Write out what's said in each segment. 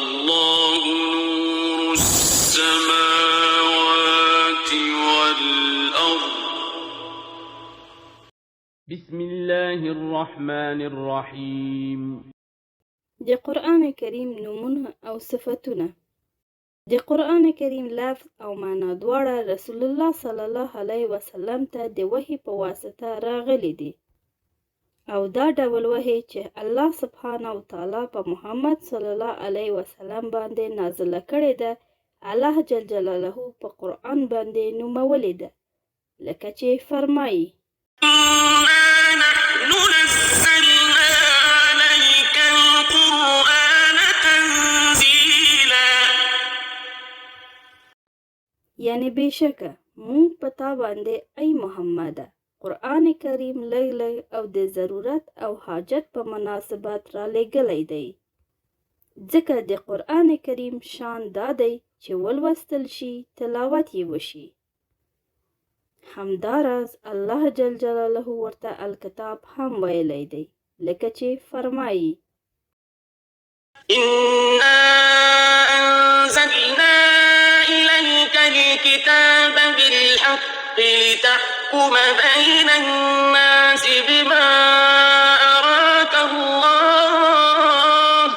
الله نور السماوات والأرض. بسم الله الرحمن الرحیم. د قرآن کریم نومونه او صفتونه. د قرآن کریم لفظ او معنا دواړه رسول الله صلی الله علیه وسلم ته د وحی په واسطه راغلي دي، او دا ډول وحی چې الله سبحانه وتعالی په محمد صلی الله علیه وسلم باندې نازله کړې ده، الله جل جلاله په قرآن باندې نومولې ده، لکه چې فرمایي: یعنی بېشکه مونږ په تا باندې ای محمده قرآن کریم لږ لږ او د ضرورت او حاجت په مناسبت را لېږلی دی، ځکه د قرآن کریم شان دا دی چې ولوستل شي، تلاوت یې وشي. همداراز الله جل جلاله ورته الکتاب هم ویلی دی، لکه چې فرمایي: إنا أنزلنا إليك الكتاب بالحق لتحكم بين الناس بما أراك الله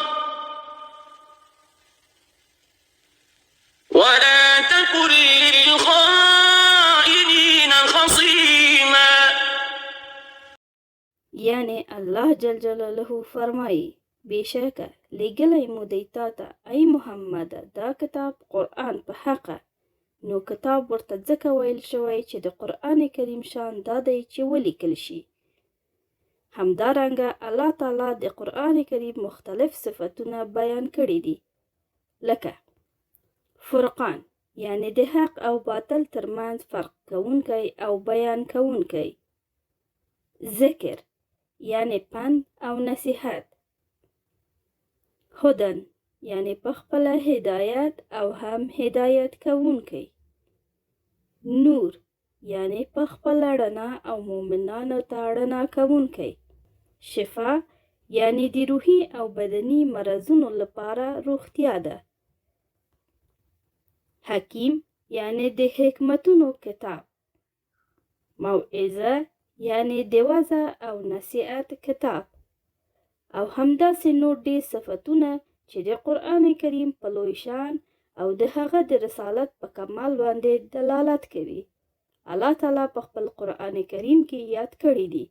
ولا تكن للخائنين خصيما. یعنی الله جل جلاله فرمایي: بېشکه لېږلی مو دی تا ته ای محمده دا کتاب قرآن په حقه. نو کتاب ورته ځکه ویل شوی چې د قرآن کریم شان دا دی چې ولیکل شي. همدارنګه الله تعالی د قرآن کریم مختلف صفتونه بیان کړي دي، لکه فرقان یعنی د حق او باطل ترمنځ فرق کوونکی او بیان کوونکی، ذکر یعنی پند او نصیحت، هدن یعنی پخپله هدایت او هم هدایت کوونکی، نور یعنی پخپله رڼا او مؤمنانو ته رڼا کوونکی، شفا یعنی د روحي او بدني مرضونو لپاره روغتیا ده، حکیم یعنی د حکمتونو کتاب، موعظه یعنی د وعظ او نصیحت کتاب، او همداسې نور ډېر صفتونه چې د قرآن کریم په لوی شان او د هغه د رسالت په کمال باندې دلالت کوي. الله تعالی په خپل قرآن کریم کې یاد کړي دي.